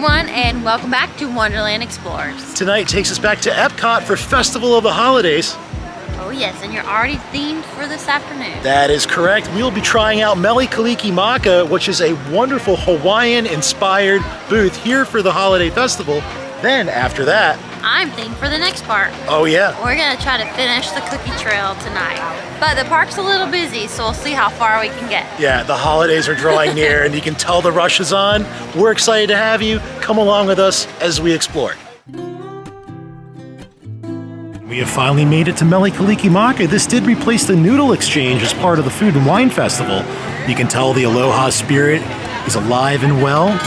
everyone, and welcome back to Wonderland Explores. Tonight takes us back to EPCOT for Festival of the Holidays. Oh yes, and you're already themed for this afternoon. That is correct. We will be trying out Mele Kalikimaka, which is a wonderful Hawaiian-inspired booth here for the holiday festival. Then after that, I'm themed for the next part. Oh yeah. We're gonna try to finish the cookie trail tonight. But the park's a little busy, so we'll see how far we can get. Yeah, the holidays are drawing near and you can tell the rush is on. We're excited to have you. Come along with us as we explore. We have finally made it to Mele Kalikimaka. This did replace the noodle exchange as part of the Food and Wine Festival. You can tell the aloha spirit is alive and well.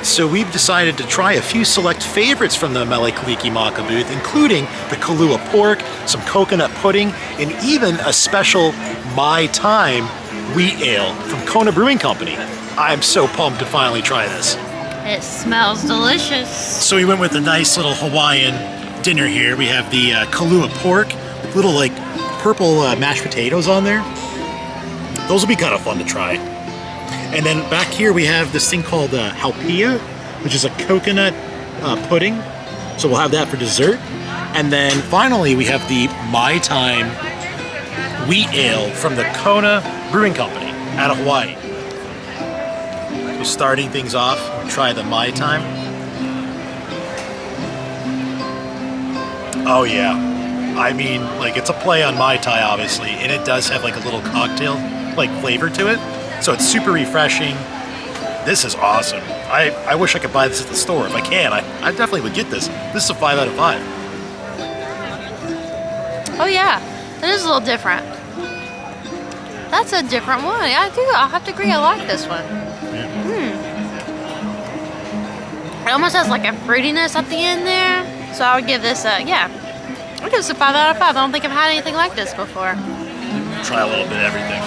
So we've decided to try a few select favorites from the Mele Kalikimaka booth, including the Kālua pork, some coconut pudding, and even a special My Time wheat ale from Kona Brewing Company. I'm so pumped to finally try this. It smells delicious. So we went with a nice little Hawaiian dinner here. We have the Kālua pork with little like purple mashed potatoes on there. Those will be kind of fun to try. And then back here we have this thing called Haupia, which is a coconut pudding. So we'll have that for dessert. And then finally we have the My Time wheat ale from the Kona Brewing Company out of Hawaii. So starting things off, we'll try the My Time. Oh yeah. I mean, like it's a play on Mai Tai obviously, and it does have like a little cocktail like flavor to it. So it's super refreshing. This is awesome. I wish I could buy this at the store. If I can, I definitely would get this. This is a 5 out of 5. Oh yeah, it is a little different. That's a different one. I'll have to agree, I like this one. It almost has like a fruitiness at the end there. So I would give this a, yeah. I'll give this a 5 out of 5. I don't think I've had anything like this before. Try a little bit of everything.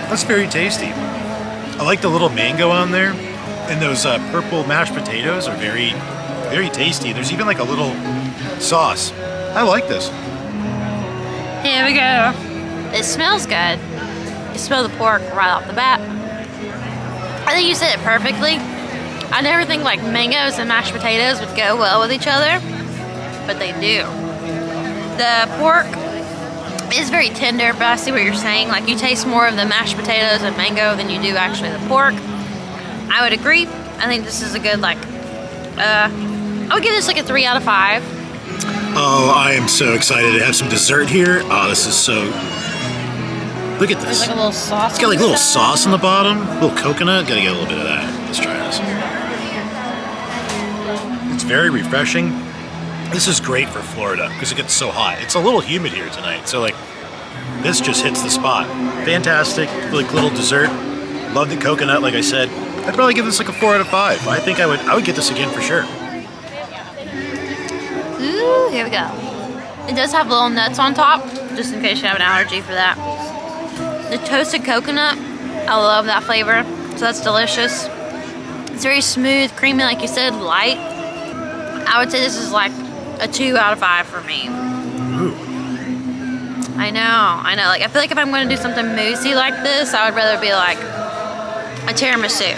That's very tasty. I like the little mango on there, and those purple mashed potatoes are very, very tasty. There's even like a little sauce. I like this. Here we go. It smells good. You smell the pork right off the bat. I think you said it perfectly. I never think like mangoes and mashed potatoes would go well with each other, but they do. The pork is very tender, but I see what you're saying. Like you taste more of the mashed potatoes and mango than you do actually the pork. I would agree. I think this is a good like, I would give this like a 3 out of 5. Oh, I am so excited to have some dessert here. Oh, this is so, look at this. There's like a little sauce. It's got like a little sauce on the bottom, a little coconut. Gotta get a little bit of that. Let's try this. It's very refreshing. This is great for Florida because it gets so hot. It's a little humid here tonight, so like this just hits the spot. Fantastic, like little dessert. Love the coconut, like I said. I'd probably give this like a 4 out of 5. I think I would get this again for sure. Ooh, here we go. It does have little nuts on top, just in case you have an allergy for that. The toasted coconut, I love that flavor, so that's delicious. It's very smooth, creamy, like you said, light. I would say this is like a 2 out of 5 for me. Ooh. I know. Like I feel like if I'm going to do something moussey like this, I would rather be like a tiramisu.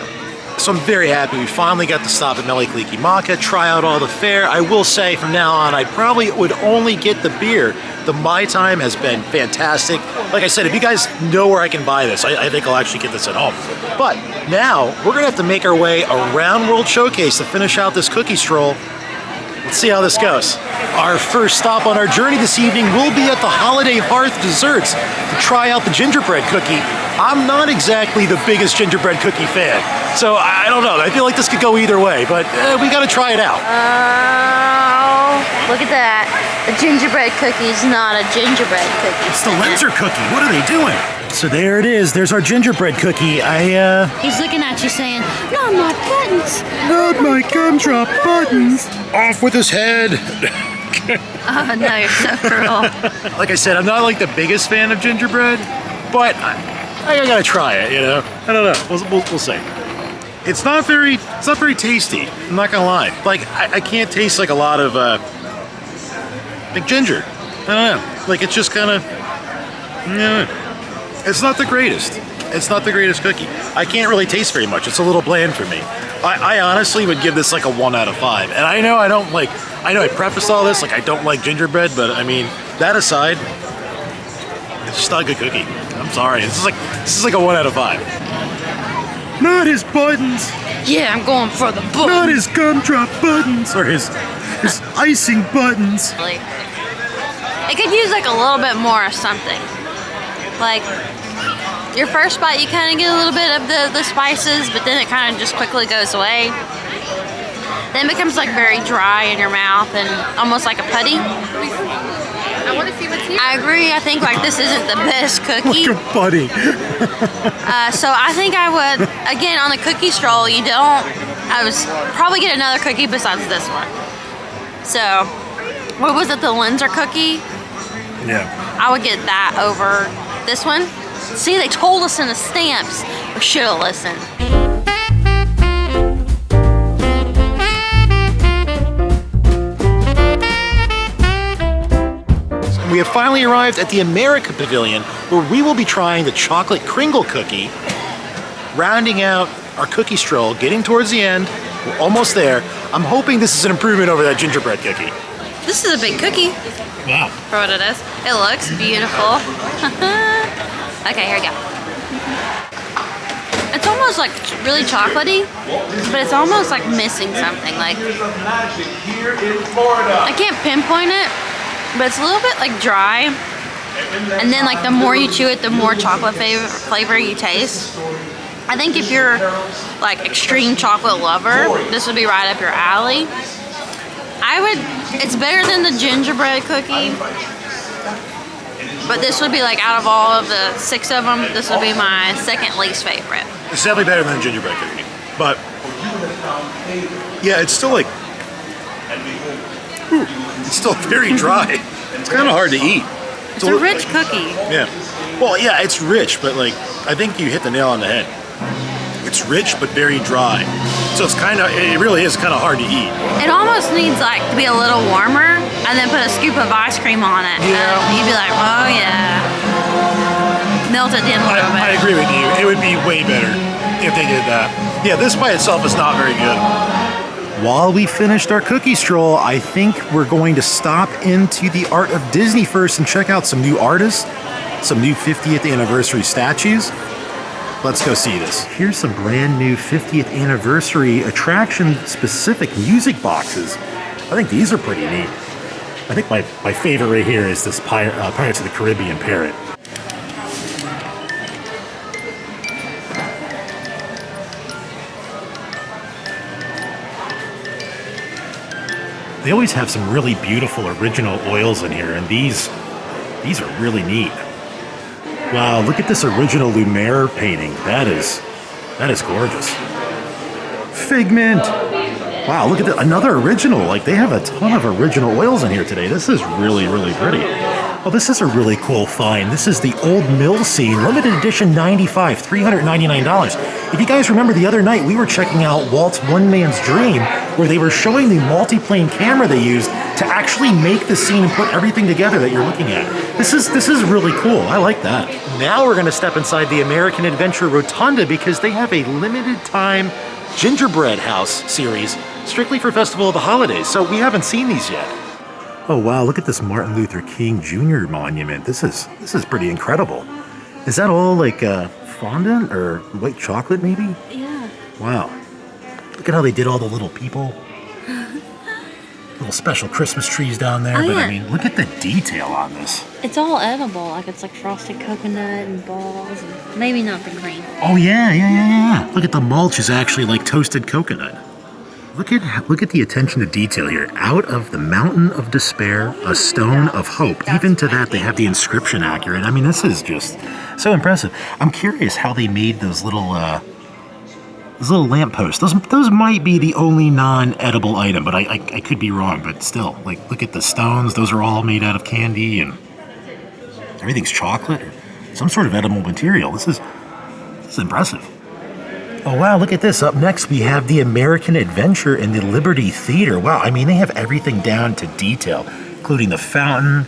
So I'm very happy we finally got to stop at Mele Kalikimaka, try out all the fare. I will say from now on, I probably would only get the beer. The My Time has been fantastic. Like I said, if you guys know where I can buy this, I think I'll actually get this at home. But now we're gonna have to make our way around World Showcase to finish out this cookie stroll. Let's see how this goes. Our first stop on our journey this evening will be at the Holiday Hearth Desserts to try out the gingerbread cookie. I'm not exactly the biggest gingerbread cookie fan, so I don't know. I feel like this could go either way, but we gotta try it out. Oh, look at that. The gingerbread cookie's not a gingerbread cookie. It's the Lenzer cookie. What are they doing? So there it is. There's our gingerbread cookie. He's looking at you saying, "Not my buttons. Not my gumdrop buttons. Off with his head." Oh no, you're so cruel. Like I said, I'm not like the biggest fan of gingerbread, but I gotta try it, you know? I don't know. We'll see. It's not very tasty. I'm not gonna lie. Like I can't taste like a lot of like ginger. I don't know. Like, it's just kind of, it's not the greatest. It's not the greatest cookie. I can't really taste very much. It's a little bland for me. I honestly would give this like a 1 out of 5. And I know I don't like, I know I prefaced all this, like I don't like gingerbread, but I mean, that aside, it's just not a good cookie. I'm sorry. This is like a 1 out of 5. Not his buttons. Yeah, I'm going for the book. Not his gumdrop buttons or his icing buttons. It could use like a little bit more of something. Like your first bite, you kind of get a little bit of the spices, but then it kind of just quickly goes away. Then it becomes like very dry in your mouth and almost like a putty. I want to see what's here. I agree. I think like this isn't the best cookie. Like a buddy. So I think I would, again, on the cookie stroll, I was probably get another cookie besides this one. So, what was it, the Linzer cookie? Yeah. I would get that over this one. See, they told us in the stamps. We should have listened. We have finally arrived at the America Pavilion, where we will be trying the chocolate Kringle cookie, rounding out our cookie stroll, getting towards the end. We're almost there. I'm hoping this is an improvement over that gingerbread cookie. This is a big cookie. Wow. For what it is. It looks beautiful. Okay, here we go. It's almost like really chocolatey, but it's almost like missing something. Like, I can't pinpoint it, but it's a little bit like dry. And then like the more you chew it, the more chocolate flavor you taste. I think if you're like extreme chocolate lover, this would be right up your alley. It's better than the gingerbread cookie, but this would be like out of all of the 6 of them, this would be my second least favorite. It's definitely better than the gingerbread cookie, but yeah, it's still like, it's still very dry. It's kind of hard to eat. It's a rich cookie. Yeah. Well, yeah, it's rich, but like, I think you hit the nail on the head. It's rich, but very dry. So it really is kind of hard to eat. It almost needs like to be a little warmer and then put a scoop of ice cream on it. Yeah. And you'd be like, oh yeah. Melt it in a little bit. I agree with you. It would be way better if they did that. Yeah, this by itself is not very good. While we finished our cookie stroll, I think we're going to stop into the Art of Disney first and check out some new artists, some new 50th anniversary statues. Let's go see this. Here's some brand new 50th anniversary attraction-specific music boxes. I think these are pretty neat. I think my favorite right here is this Pirates of the Caribbean parrot. They always have some really beautiful original oils in here, and these are really neat. Wow, look at this original Lumiere painting. That is gorgeous. Figment. Wow, look at that, another original. Like, they have a ton of original oils in here today. This is really, really pretty. Oh, this is a really cool find. This is the Old Mill Scene, limited edition 95, $399. If you guys remember the other night, we were checking out Walt's One Man's Dream, where they were showing the multi-plane camera they used to actually make the scene and put everything together that you're looking at. This is really cool. I like that. Now we're going to step inside the American Adventure Rotunda because they have a limited time gingerbread house series strictly for Festival of the Holidays. So we haven't seen these yet. Oh wow, look at this Martin Luther King Jr. monument. This is pretty incredible. Is that all like fondant or white chocolate maybe? Yeah. Wow. Look at how they did all the little people. Little special Christmas trees down there. Oh, but yeah. I mean, look at the detail on this. It's all edible. Like it's like frosted coconut and balls. And maybe not the green. Oh yeah. Look at the mulch is actually like toasted coconut. Look at the attention to detail here. Out of the mountain of despair, a stone of hope. Even to that, they have the inscription accurate. I mean, this is just so impressive. I'm curious how they made those little lampposts. Those might be the only non-edible item, but I could be wrong. But still, like, look at the stones. Those are all made out of candy, and everything's chocolate or some sort of edible material. This is impressive. Oh wow, look at this. Up next we have the American Adventure in the Liberty Theater. Wow, I mean they have everything down to detail, including the fountain,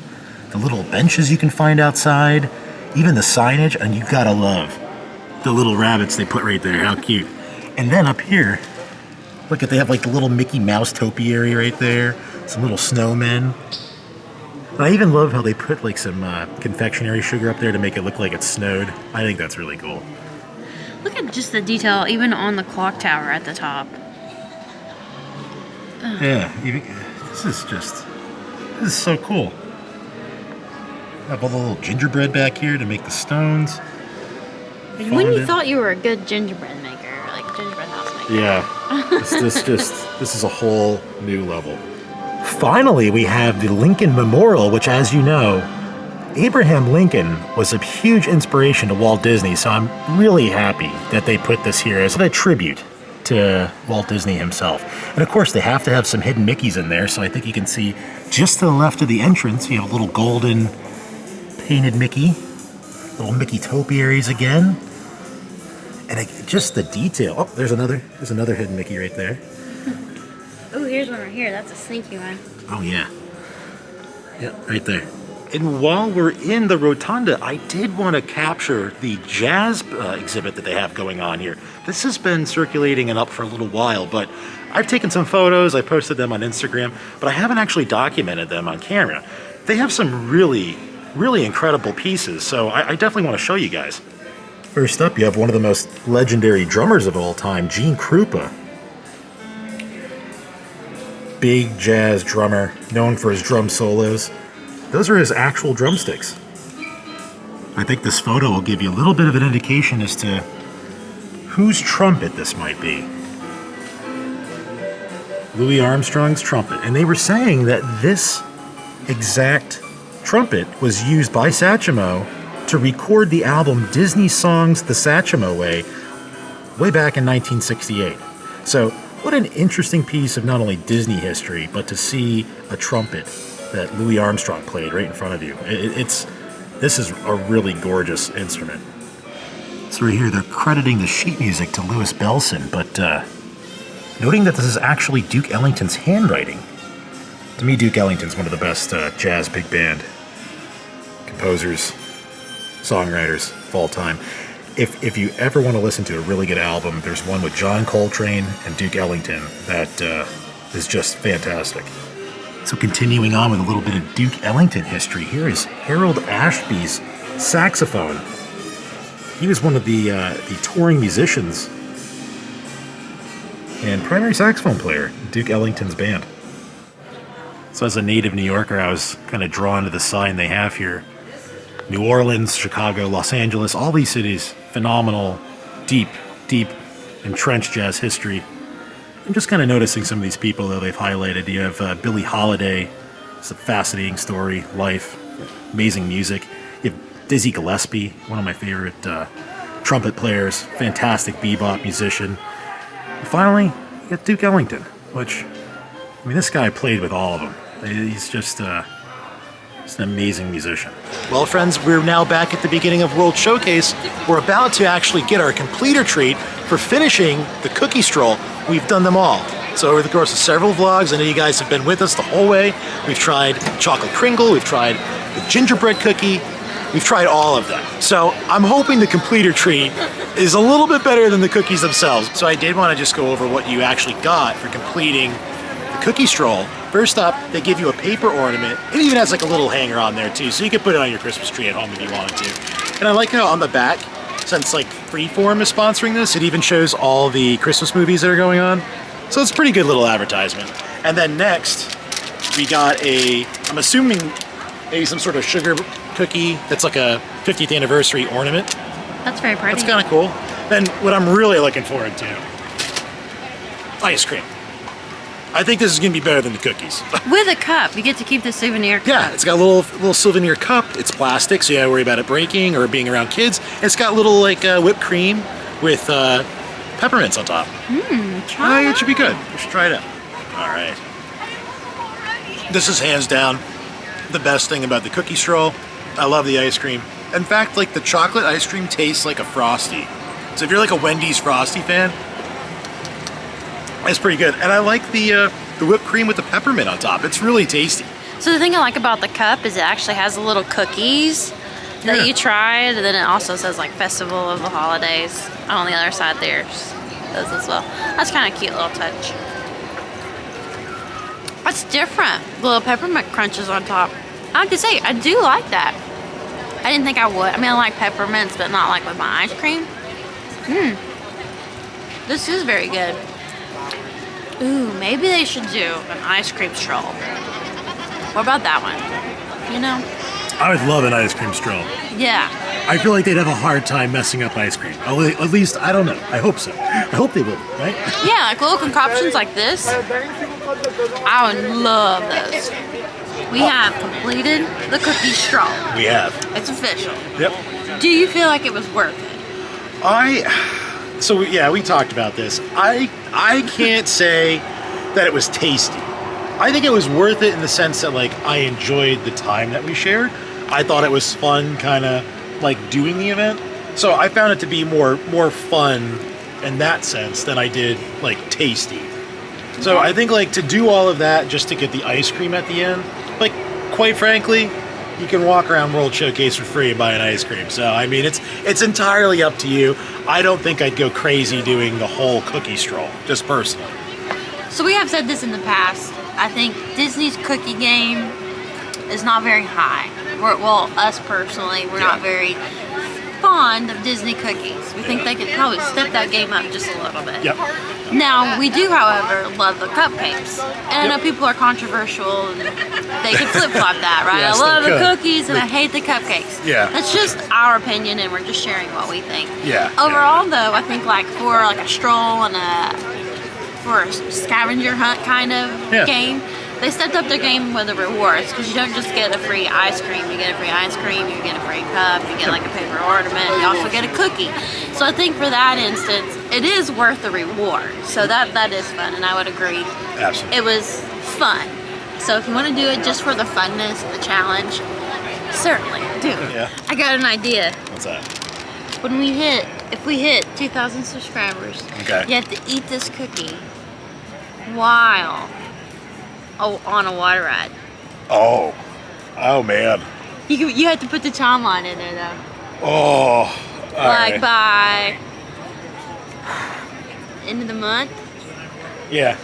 the little benches you can find outside, even the signage, and you gotta love the little rabbits they put right there. How cute. And then up here, look at, they have like the little Mickey Mouse topiary right there, some little snowmen. And I even love how they put like some confectionery sugar up there to make it look like it snowed. I think that's really cool. Look at just the detail, even on the clock tower at the top. Yeah, this is so cool. I have a little gingerbread back here to make the stones. When you thought you were a good gingerbread maker, like gingerbread house maker. Yeah, this is a whole new level. Finally, we have the Lincoln Memorial, which, as you know, Abraham Lincoln was a huge inspiration to Walt Disney, so I'm really happy that they put this here as a tribute to Walt Disney himself. And of course, they have to have some hidden Mickeys in there, so I think you can see just to the left of the entrance, you have a little golden painted Mickey, little Mickey topiaries again, and just the detail. Oh, there's another hidden Mickey right there. Oh, here's one right here. That's a sneaky one. Oh yeah, right there. And while we're in the rotunda, I did want to capture the jazz exhibit that they have going on here. This has been circulating and up for a little while, but I've taken some photos, I posted them on Instagram, but I haven't actually documented them on camera. They have some really incredible pieces, so I definitely want to show you guys. First up, you have one of the most legendary drummers of all time, Gene Krupa. Big jazz drummer, known for his drum solos. Those are his actual drumsticks. I think this photo will give you a little bit of an indication as to whose trumpet this might be. Louis Armstrong's trumpet. And they were saying that this exact trumpet was used by Satchmo to record the album Disney Songs the Satchmo way back in 1968. So what an interesting piece of not only Disney history, but to see a trumpet that Louis Armstrong played right in front of you. This is a really gorgeous instrument. So right here, they're crediting the sheet music to Louis Bellson, but noting that this is actually Duke Ellington's handwriting. To me, Duke Ellington's one of the best jazz big band composers, songwriters of all time. If you ever want to listen to a really good album, there's one with John Coltrane and Duke Ellington that is just fantastic. So continuing on with a little bit of Duke Ellington history, here is Harold Ashby's saxophone. He was one of the touring musicians and primary saxophone player in Duke Ellington's band. So as a native New Yorker, I was kind of drawn to the sign they have here. New Orleans, Chicago, Los Angeles, all these cities, phenomenal, deep entrenched jazz history. I'm just kind of noticing some of these people that they've highlighted. You have Billie Holiday. It's a fascinating story, life, amazing music. You have Dizzy Gillespie, one of my favorite trumpet players, fantastic bebop musician. And finally, you got Duke Ellington, which, I mean, this guy played with all of them. He's just an amazing musician. Well, friends, we're now back at the beginning of World Showcase. We're about to actually get our completer treat for finishing the cookie stroll. We've done them all. So over the course of several vlogs, I know you guys have been with us the whole way. We've tried chocolate Kringle, we've tried the gingerbread cookie, we've tried all of them. So I'm hoping the completer treat is a little bit better than the cookies themselves. So I did want to just go over what you actually got for completing the cookie stroll. First up, they give you a paper ornament. It even has like a little hanger on there too, so you could put it on your Christmas tree at home if you wanted to. And I like how on the back, since like Freeform is sponsoring this, it even shows all the Christmas movies that are going on. So it's a pretty good little advertisement. And then next, we got I'm assuming maybe some sort of sugar cookie that's like a 50th anniversary ornament. That's very pretty. That's kind of cool. Then what I'm really looking forward to, ice cream. I think this is going to be better than the cookies. With a cup. You get to keep the souvenir cup. Yeah, it's got a little souvenir cup. It's plastic, so you don't worry about it breaking or being around kids. It's got little like whipped cream with peppermints on top. Try it should be good. You should try it out. All right. This is hands down the best thing about the cookie stroll. I love the ice cream. In fact, like the chocolate ice cream tastes like a Frosty. So if you're like a Wendy's Frosty fan, it's pretty good. And I like the whipped cream with the peppermint on top. It's really tasty. So the thing I like about the cup is it actually has the little cookies that you tried, and then it also says like Festival of the Holidays on the other side. There's those as well. That's kind of a cute little touch. That's different. Little peppermint crunches on top. I have to say, I do like that. I didn't think I would. I mean, I like peppermints, but not like with my ice cream. This is very good. Ooh, maybe they should do an ice cream stroll. What about that one? You know? I would love an ice cream stroll. Yeah. I feel like they'd have a hard time messing up ice cream. At least, I don't know. I hope so. I hope they will, right? Yeah, like little concoctions like this. I would love those. We have completed the cookie stroll. We have. It's official. Yep. Do you feel like it was worth it? So yeah, we talked about this. I can't say that it was tasty. I think it was worth it in the sense that like I enjoyed the time that we shared. I thought it was fun, kind of like doing the event. So I found it to be more fun in that sense than I did like tasty. So I think like to do all of that just to get the ice cream at the end, like quite frankly, you can walk around World Showcase for free and buy an ice cream. So I mean, it's entirely up to you. I don't think I'd go crazy doing the whole cookie stroll, just personally. So we have said this in the past. I think Disney's cookie game is not very high. Well, us personally, we're not very fond of Disney cookies. We think they could probably step that game up just a little bit. Yep. Now, we do, however, love the cupcakes. And I know people are controversial and they can flip-flop that, right? Yes, I love they the could. cookies and I hate the cupcakes. Yeah. That's just our opinion and we're just sharing what we think. Yeah. Overall, though, I think like for like a stroll and for a scavenger hunt kind of game, they stepped up their game with the rewards because you don't just get a free ice cream. You get a free ice cream, you get a free cup, you get like a paper ornament, you also get a cookie. So I think for that instance, it is worth the reward. So that is fun, and I would agree. Absolutely. It was fun. So if you want to do it just for the funness, the challenge, certainly do. Yeah. I got an idea. What's that? If we hit 2,000 subscribers, Okay. you have to eat this cookie while on a water ride. Oh man. You have to put the timeline in there though. Oh. Like by end of the month. Yeah.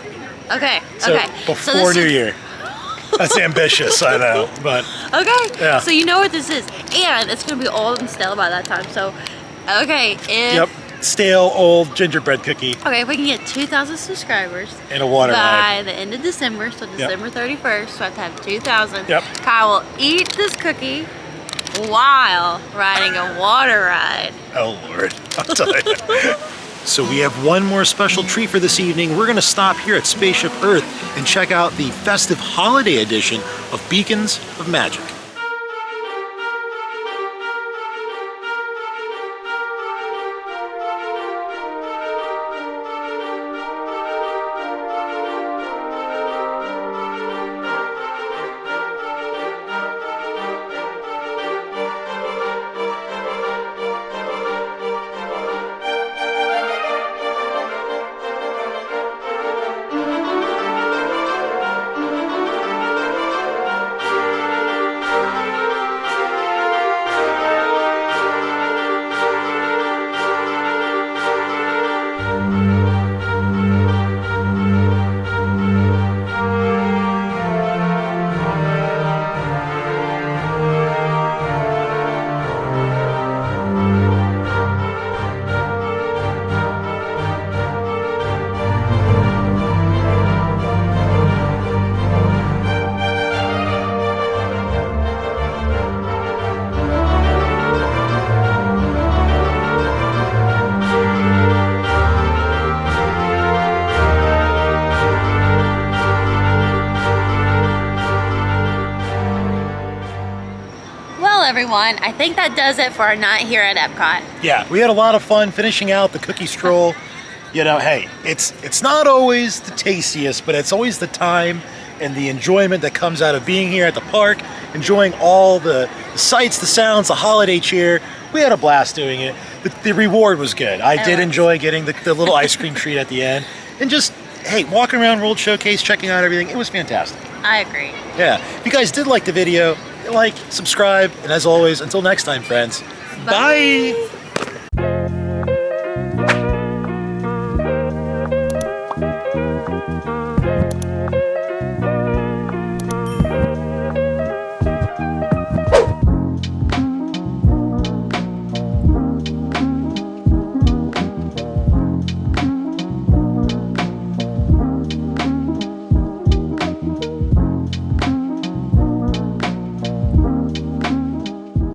Okay. So okay. before New Year. That's ambitious, I know, but Okay. Yeah. So you know what this is, and it's gonna be old and stale by that time. So, okay. Yep. Stale old gingerbread cookie Okay, if we can get 2,000 subscribers in a water by ride. the end of December, so December 31st, so I have to have 2,000. Yep. Kyle will eat this cookie while riding a water ride. Oh Lord, I'll tell you. So we have one more special treat for this evening. We're gonna stop here at Spaceship Earth and check out the festive holiday edition of Beacons of Magic. Everyone, I think that does it for our night here at EPCOT. Yeah, we had a lot of fun finishing out the cookie stroll. You know, hey, it's not always the tastiest, but it's always the time and the enjoyment that comes out of being here at the park, enjoying all the sights, the sounds, the holiday cheer. We had a blast doing it. The reward was good. I did enjoy getting the little ice cream treat at the end. And just, hey, walking around World Showcase, checking out everything, it was fantastic. I agree. Yeah. If you guys did like the video, like, subscribe, and as always, until next time, friends. Bye.